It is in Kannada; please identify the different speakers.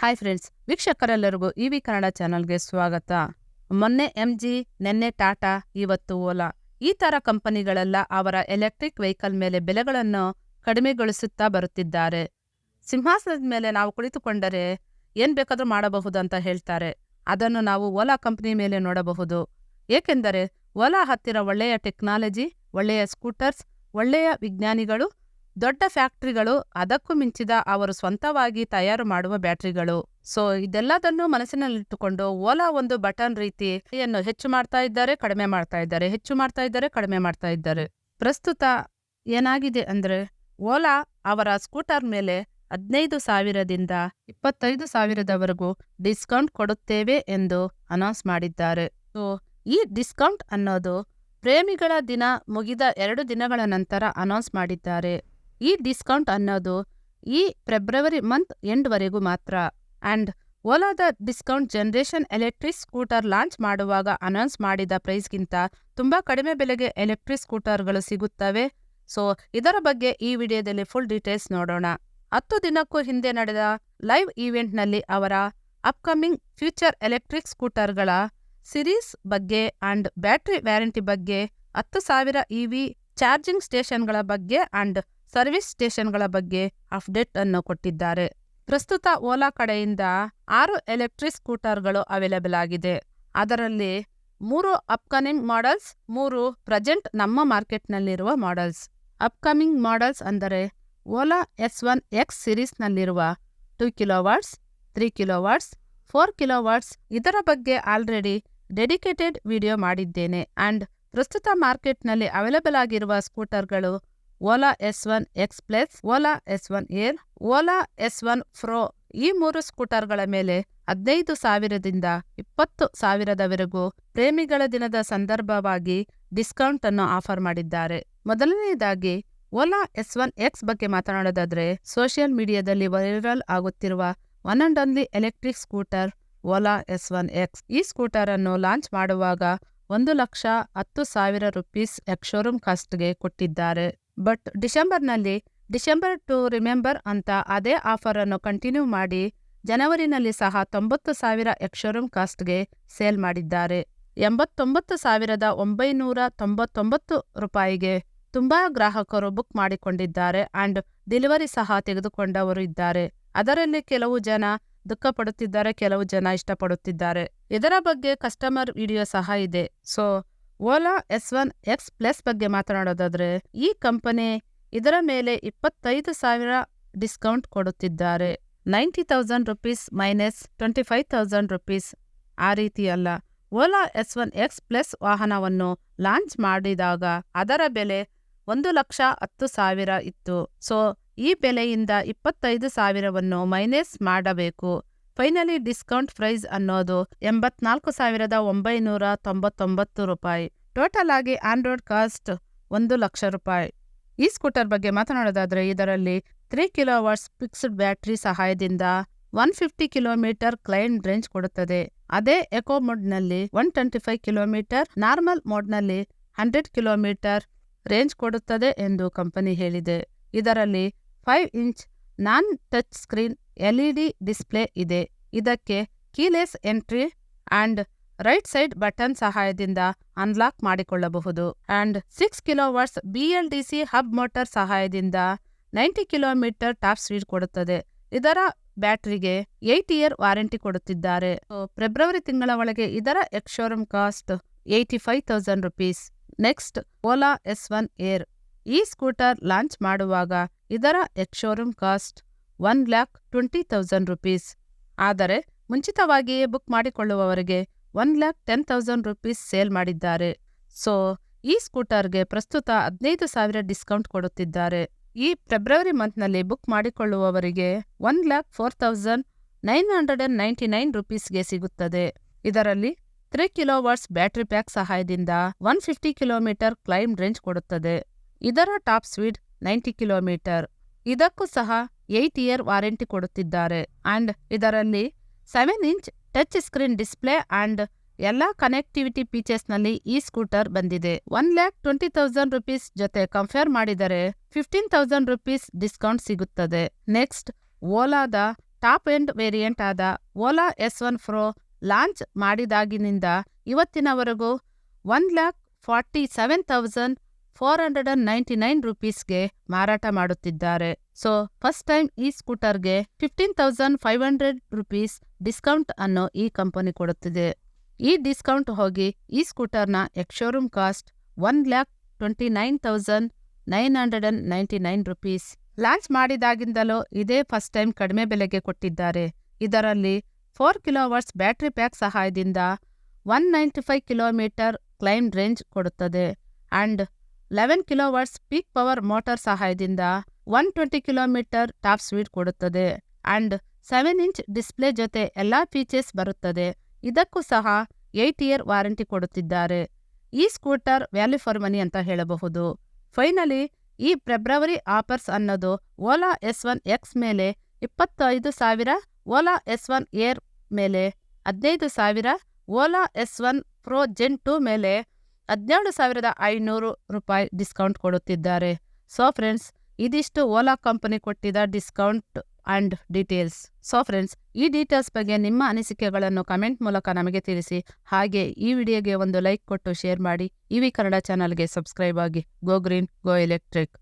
Speaker 1: ಹಾಯ್ ಫ್ರೆಂಡ್ಸ್, ವೀಕ್ಷಕರೆಲ್ಲರಿಗೂ ಇವಿ ಕನ್ನಡ ಚಾನಲ್ಗೆ ಸ್ವಾಗತ. ಮೊನ್ನೆ MG, ನೆನ್ನೆ ಟಾಟಾ, ಇವತ್ತು ಓಲಾ ಈ ಥರ ಕಂಪನಿಗಳೆಲ್ಲ ಅವರ ಎಲೆಕ್ಟ್ರಿಕ್ ವೆಹಿಕಲ್ ಮೇಲೆ ಬೆಲೆಗಳನ್ನು ಕಡಿಮೆಗೊಳಿಸುತ್ತಾ ಬರುತ್ತಿದ್ದಾರೆ. ಸಿಂಹಾಸನದ ಮೇಲೆ ನಾವು ಕುಳಿತುಕೊಂಡರೆ ಏನು ಬೇಕಾದರೂ ಮಾಡಬಹುದು ಅಂತ ಹೇಳ್ತಾರೆ. ಅದನ್ನು ನಾವು ಓಲಾ ಕಂಪನಿ ಮೇಲೆ ನೋಡಬಹುದು. ಏಕೆಂದರೆ ಓಲಾ ಹತ್ತಿರ ಒಳ್ಳೆಯ ಟೆಕ್ನಾಲಜಿ, ಒಳ್ಳೆಯ ಸ್ಕೂಟರ್ಸ್, ಒಳ್ಳೆಯ ವಿಜ್ಞಾನಿಗಳು, ದೊಡ್ಡ ಫ್ಯಾಕ್ಟ್ರಿಗಳು, ಅದಕ್ಕೂ ಮಿಂಚಿದ ಅವರು ಸ್ವಂತವಾಗಿ ತಯಾರು ಮಾಡುವ ಬ್ಯಾಟ್ರಿಗಳು. ಸೊ ಇದೆಲ್ಲದನ್ನು ಮನಸ್ಸಿನಲ್ಲಿಟ್ಟುಕೊಂಡು ಓಲಾ ಒಂದು ಬಟನ್ ರೀತಿಯನ್ನು ಹೆಚ್ಚು ಮಾಡ್ತಾ ಇದ್ದಾರೆ, ಕಡಿಮೆ ಮಾಡ್ತಾ ಇದ್ದಾರೆ, ಹೆಚ್ಚು ಮಾಡ್ತಾ ಇದ್ದಾರೆ, ಕಡಿಮೆ ಮಾಡ್ತಾ ಇದ್ದಾರೆ. ಪ್ರಸ್ತುತ ಏನಾಗಿದೆ ಅಂದರೆ ಓಲಾ ಅವರ ಸ್ಕೂಟರ್ ಮೇಲೆ 15,000ದಿಂದ 25,000ದವರೆಗೂ ಡಿಸ್ಕೌಂಟ್ ಕೊಡುತ್ತೇವೆ ಎಂದು ಅನೌನ್ಸ್ ಮಾಡಿದ್ದಾರೆ. ಸೊ ಈ ಡಿಸ್ಕೌಂಟ್ ಅನ್ನೋದು ಪ್ರೇಮಿಗಳ ದಿನ ಮುಗಿದ 2 ದಿನಗಳ ನಂತರ ಅನೌನ್ಸ್ ಮಾಡಿದ್ದಾರೆ. ಈ ಡಿಸ್ಕೌಂಟ್ ಅನ್ನೋದು ಈ ಫೆಬ್ರವರಿ ಮಂತ್ ಎಂಡ್ವರೆಗೂ ಮಾತ್ರ. ಆ್ಯಂಡ್ ಓಲಾದ discount generation electric scooter launch ಮಾಡುವಾಗ ಅನೌನ್ಸ್ ಮಾಡಿದ ಪ್ರೈಸ್ಗಿಂತ ತುಂಬ ಕಡಿಮೆ ಬೆಲೆಗೆ ಎಲೆಕ್ಟ್ರಿಕ್ ಸ್ಕೂಟರ್ಗಳು ಸಿಗುತ್ತವೆ. ಸೊ ಇದರ ಬಗ್ಗೆ ಈ ವಿಡಿಯೋದಲ್ಲಿ ಫುಲ್ ಡೀಟೇಲ್ಸ್ ನೋಡೋಣ. 10 ದಿನಕ್ಕೂ ಹಿಂದೆ ನಡೆದ ಲೈವ್ ಈವೆಂಟ್ನಲ್ಲಿ ಅವರ ಅಪ್ಕಮಿಂಗ್ ಫ್ಯೂಚರ್ ಎಲೆಕ್ಟ್ರಿಕ್ ಸ್ಕೂಟರ್ಗಳ ಸಿರೀಸ್ ಬಗ್ಗೆ ಆ್ಯಂಡ್ ಬ್ಯಾಟ್ರಿ ವ್ಯಾರಂಟಿ ಬಗ್ಗೆ, 10,000 EV ಚಾರ್ಜಿಂಗ್ ಸ್ಟೇಷನ್ಗಳ ಬಗ್ಗೆ ಆ್ಯಂಡ್ ಸರ್ವಿಸ್ ಸ್ಟೇಷನ್ಗಳ ಬಗ್ಗೆ ಅಪ್ಡೇಟ್ ಅನ್ನು ಕೊಟ್ಟಿದ್ದಾರೆ. ಪ್ರಸ್ತುತ ಓಲಾ ಕಡೆಯಿಂದ 6 ಎಲೆಕ್ಟ್ರಿಕ್ ಸ್ಕೂಟರ್ಗಳು ಅವೈಲೇಬಲ್ ಆಗಿದೆ. ಅದರಲ್ಲಿ 3 ಅಪ್ಕಮಿಂಗ್ ಮಾಡೆಲ್ಸ್, 3 ಪ್ರೆಸೆಂಟ್ ನಮ್ಮ ಮಾರ್ಕೆಟ್ನಲ್ಲಿರುವ ಮಾಡೆಲ್ಸ್. ಅಪ್ಕಮಿಂಗ್ ಮಾಡೆಲ್ಸ್ ಅಂದರೆ ಓಲಾ S1X ಸಿರೀಸ್ನಲ್ಲಿರುವ 2 ಕಿಲೋವಾಟ್ಸ್, 3 ಕಿಲೋವಾಟ್ಸ್, 4 ಕಿಲೋವಾಟ್ಸ್. ಇದರ ಬಗ್ಗೆ ಆಲ್ರೆಡಿ ಡೆಡಿಕೇಟೆಡ್ ವಿಡಿಯೋ ಮಾಡಿದ್ದೇನೆ. ಆ್ಯಂಡ್ ಪ್ರಸ್ತುತ ಮಾರ್ಕೆಟ್ನಲ್ಲಿ ಅವೈಲೇಬಲ್ ಆಗಿರುವ ಸ್ಕೂಟರ್ಗಳು Ola S1X plus, Ola S1 air, Ola S1 Pro. ಈ 3 ಸ್ಕೂಟರ್ಗಳ ಮೇಲೆ 15,000ದಿಂದ 20,000ದವರೆಗೂ ಪ್ರೇಮಿಗಳ ದಿನದ ಸಂದರ್ಭವಾಗಿ ಡಿಸ್ಕೌಂಟ್ ಅನ್ನು ಆಫರ್ ಮಾಡಿದ್ದಾರೆ. ಮೊದಲನೆಯದಾಗಿ ಓಲಾ S1X ಬಗ್ಗೆ ಮಾತನಾಡೋದಾದ್ರೆ, ಸೋಷಿಯಲ್ ಮೀಡಿಯಾದಲ್ಲಿ ವೈರಲ್ ಆಗುತ್ತಿರುವ one and only electric scooter Ola S1X. ಈ ಸ್ಕೂಟರ್ ಅನ್ನು ಲಾಂಚ್ ಮಾಡುವಾಗ 1,10,000 ರೂಪೀಸ್ ಎಕ್ಸ್-ಶೋರೂಮ್ ಕಾಸ್ಟ್ಗೆ ಕೊಟ್ಟಿದ್ದಾರೆ. ಬಟ್ ಡಿಸೆಂಬರ್ ಟು ರಿಮೆಂಬರ್ ಅಂತ ಅದೇ ಆಫರ್ ಅನ್ನು ಕಂಟಿನ್ಯೂ ಮಾಡಿ ಜನವರಿನಲ್ಲಿ ಸಹ 90,000 ಎಕ್ಸ್-ಶೋರೂಮ್ ಕಾಸ್ಟ್ಗೆ ಸೇಲ್ ಮಾಡಿದ್ದಾರೆ. 89,999 ರೂಪಾಯಿಗೆ ತುಂಬಾ ಗ್ರಾಹಕರು ಬುಕ್ ಮಾಡಿಕೊಂಡಿದ್ದಾರೆ ಆ್ಯಂಡ್ ಡೆಲಿವರಿ ಸಹ ತೆಗೆದುಕೊಂಡವರು ಇದ್ದಾರೆ. ಅದರಲ್ಲಿ ಕೆಲವು ಜನ ದುಃಖ ಪಡುತ್ತಿದ್ದಾರೆ, ಕೆಲವು ಜನ ಇಷ್ಟಪಡುತ್ತಿದ್ದಾರೆ. ಇದರ ಬಗ್ಗೆ ಕಸ್ಟಮರ್ ವಿಡಿಯೋ ಸಹ ಇದೆ. ಸೊ ಓಲಾ S1X ಪ್ಲಸ್ ಬಗ್ಗೆ ಮಾತನಾಡೋದಾದ್ರೆ, ಈ ಕಂಪನಿ ಇದರ ಮೇಲೆ 25,000 ಡಿಸ್ಕೌಂಟ್ ಕೊಡುತ್ತಿದ್ದಾರೆ. 90,000 ರೂಪೀಸ್ ಮೈನಸ್ 25,000 ರೂಪೀಸ್. ಆ ರೀತಿ ಅಲ್ಲ. ಓಲಾ S1X ಪ್ಲಸ್ ವಾಹನವನ್ನು ಲಾಂಚ್ ಮಾಡಿದಾಗ ಅದರ ಬೆಲೆ 1,10,000 ಇತ್ತು. ಸೊ ಈ ಬೆಲೆಯಿಂದ 25,000ವನ್ನು ಮೈನಸ್ ಮಾಡಬೇಕು. ಫೈನಲಿ ಡಿಸ್ಕೌಂಟ್ ಪ್ರೈಸ್ ಅನ್ನೋದು 84,999 ರೂಪಾಯಿ. ಟೋಟಲ್ ಆಗಿ ಆನ್ರೋಡ್ ಕಾಸ್ಟ್ 1,00,000 ರೂಪಾಯಿ. ಈ ಸ್ಕೂಟರ್ ಬಗ್ಗೆ ಮಾತನಾಡೋದಾದ್ರೆ, ಇದರಲ್ಲಿ 3 ಕಿಲೋವಾಟ್ಸ್ ಫಿಕ್ಸ್ಡ್ ಬ್ಯಾಟ್ರಿ ಸಹಾಯದಿಂದ 150 ಕಿಲೋಮೀಟರ್ ಕ್ಲೈಂಟ್ ರೇಂಜ್ ಕೊಡುತ್ತದೆ. ಅದೇ ಎಕೋ ಮೋಡ್ನಲ್ಲಿ 125 ಕಿಲೋಮೀಟರ್, ನಾರ್ಮಲ್ ಮೋಡ್ನಲ್ಲಿ 100 ಕಿಲೋಮೀಟರ್ ರೇಂಜ್ ಕೊಡುತ್ತದೆ ಎಂದು ಕಂಪನಿ ಹೇಳಿದೆ. ಇದರಲ್ಲಿ 5 ಇಂಚ್ ನಾನ್ ಟಚ್ ಸ್ಕ್ರೀನ್ LED ಡಿಸ್ಪ್ಲೇ ಇದೆ. ಇದಕ್ಕೆ keyless entry and right side button ಸಹಾಯದಿಂದ ಅನ್ಲಾಕ್ ಮಾಡಿಕೊಳ್ಳಬಹುದು. ಆ್ಯಂಡ್ 6 ಕಿಲೋವಾಟ್ಸ್ BLDC ಹಬ್ ಮೋಟರ್ ಸಹಾಯದಿಂದ 90 ಕಿಲೋಮೀಟರ್ ಟಾಪ್ ಸ್ಪೀಡ್ ಕೊಡುತ್ತದೆ. ಇದರ ಬ್ಯಾಟ್ರಿಗೆ 8 ಇಯರ್ ವಾರಂಟಿ ಕೊಡುತ್ತಿದ್ದಾರೆ. ಫೆಬ್ರವರಿ ತಿಂಗಳ ಒಳಗೆ ಇದರ X-showroom cost 85,000 rupees. Next Ola S1 air. ಈ ಸ್ಕೂಟರ್ ಲಾಂಚ್ ಮಾಡುವಾಗ ಇದರ ಎಕ್ಸ್-ಶೋರೂಮ್ ಕಾಸ್ಟ್ 1,20,000 ರೂಪೀಸ್. ಆದರೆ ಮುಂಚಿತವಾಗಿಯೇ ಬುಕ್ ಮಾಡಿಕೊಳ್ಳುವವರಿಗೆ 1,10,000 ರೂಪೀಸ್ ಸೇಲ್ ಮಾಡಿದ್ದಾರೆ. ಸೊ ಈ ಸ್ಕೂಟರ್ಗೆ ಪ್ರಸ್ತುತ 15,000 ಡಿಸ್ಕೌಂಟ್ ಕೊಡುತ್ತಿದ್ದಾರೆ. ಈ ಫೆಬ್ರವರಿ ಮಂತ್ನಲ್ಲಿ ಬುಕ್ ಮಾಡಿಕೊಳ್ಳುವವರಿಗೆ 1,04,999 ರೂಪೀಸ್ಗೆ ಸಿಗುತ್ತದೆ. ಇದರಲ್ಲಿ 3 ಕಿಲೋವಾಟ್ಸ್ ಬ್ಯಾಟ್ರಿ ಪ್ಯಾಕ್ ಸಹಾಯದಿಂದ 150 ಕಿಲೋಮೀಟರ್ ಕ್ಲೈಮ್ ರೇಂಜ್ ಕೊಡುತ್ತದೆ. ಇದರ ಟಾಪ್ ಸ್ಪೀಡ್ 90 ಕಿಲೋಮೀಟರ್. ಇದಕ್ಕೂ ಸಹ 8 ಇಯರ್ ವಾರಂಟಿ ಕೊಡುತ್ತಿದ್ದಾರೆ. ಆ್ಯಂಡ್ ಇದರಲ್ಲಿ 7 inch touch screen display and ಎಲ್ಲ ಕನೆಕ್ಟಿವಿಟಿ ಫೀಚರ್ಸ್ನಲ್ಲಿ ಈ ಸ್ಕೂಟರ್ ಬಂದಿದೆ. 1,20,000 ರೂಪೀಸ್ ಜೊತೆ ಕಂಪೇರ್ ಮಾಡಿದರೆ 15,000 ರೂಪೀಸ್ ಡಿಸ್ಕೌಂಟ್ ಸಿಗುತ್ತದೆ. ನೆಕ್ಸ್ಟ್ ಓಲಾದ ಟಾಪ್ ಎಂಡ್ ವೇರಿಯಂಟ್ ಆದ ಓಲಾ S1 Pro ಲಾಂಚ್ ಮಾಡಿದಾಗಿನಿಂದ ಇವತ್ತಿನವರೆಗೂ 1,47,499 ರುಪೀಸ್ಗೆ ಮಾರಾಟ ಮಾಡುತ್ತಿದ್ದಾರೆ. ಸೊ ಫಸ್ಟ್ ಟೈಮ್ ಈ ಸ್ಕೂಟರ್ಗೆ 15,500 ರುಪೀಸ್ ಡಿಸ್ಕೌಂಟ್ ಅನ್ನು ಈ ಕಂಪನಿ ಕೊಡುತ್ತಿದೆ. ಈ ಡಿಸ್ಕೌಂಟ್ ಹೋಗಿ ಈ ಸ್ಕೂಟರ್ನ ಎಕ್ಸ್-ಶೋರೂಮ್ ಕಾಸ್ಟ್ 1,29,999 ರುಪೀಸ್. ಲಾಂಚ್ ಮಾಡಿದಾಗಿಂದಲೂ ಇದೇ ಫಸ್ಟ್ ಟೈಮ್ ಕಡಿಮೆ ಬೆಲೆಗೆ ಕೊಟ್ಟಿದ್ದಾರೆ. ಇದರಲ್ಲಿ 4 ಕಿಲೋವಾಟ್ಸ್ ಬ್ಯಾಟರಿ ಪ್ಯಾಕ್ ಸಹಾಯದಿಂದ 195 ಕಿಲೋಮೀಟರ್ ಕ್ಲೈಮ್ ರೇಂಜ್ ಕೊಡುತ್ತದೆ ಆ್ಯಂಡ್ 11 ಕಿಲೋವಾಟ್ಸ್ ಪೀಕ್ ಪವರ್ ಮೋಟಾರ್ ಸಹಾಯದಿಂದ 120 ಕಿಲೋಮೀಟರ್ ಟಾಪ್ ಸ್ಪೀಡ್ ಕೊಡುತ್ತದೆ ಆ್ಯಂಡ್ 7 ಇಂಚ್ ಡಿಸ್ಪ್ಲೇ ಜೊತೆ ಎಲ್ಲ ಫೀಚರ್ಸ್ ಬರುತ್ತದೆ. ಇದಕ್ಕೂ ಸಹ 8 ಇಯರ್ ವಾರಂಟಿ ಕೊಡುತ್ತಿದ್ದಾರೆ. ಈ ಸ್ಕೂಟರ್ ವ್ಯಾಲ್ಯೂ ಫಾರ್ ಮನಿ ಅಂತ ಹೇಳಬಹುದು. ಫೈನಲಿ ಈ ಫೆಬ್ರವರಿ ಆಫರ್ಸ್ ಅನ್ನೋದು ಓಲಾ S1 X ಮೇಲೆ 25,000, ಓಲಾ S1 Air ಮೇಲೆ 15,000, ಓಲಾ S1 Pro Gen 2 ಮೇಲೆ 17,500 ರೂಪಾಯಿ ಡಿಸ್ಕೌಂಟ್ ಕೊಡುತ್ತಿದ್ದಾರೆ. ಸೊ ಫ್ರೆಂಡ್ಸ್, ಇದಿಷ್ಟು ಓಲಾ ಕಂಪನಿ ಕೊಟ್ಟಿದ್ದ discount and details. So friends, ಈ ಡೀಟೇಲ್ಸ್ ಬಗ್ಗೆ ನಿಮ್ಮ ಅನಿಸಿಕೆಗಳನ್ನು ಕಮೆಂಟ್ ಮೂಲಕ ನಮಗೆ ತಿಳಿಸಿ. ಹಾಗೆ ಈ ವಿಡಿಯೋಗೆ ಒಂದು ಲೈಕ್ ಕೊಟ್ಟು ಶೇರ್ ಮಾಡಿ. ಇವಿ ಕನ್ನಡ ಚಾನಲ್ಗೆ ಸಬ್ಸ್ಕ್ರೈಬ್ ಆಗಿ. ಗೋ ಗ್ರೀನ್, ಗೋ ಎಲೆಕ್ಟ್ರಿಕ್.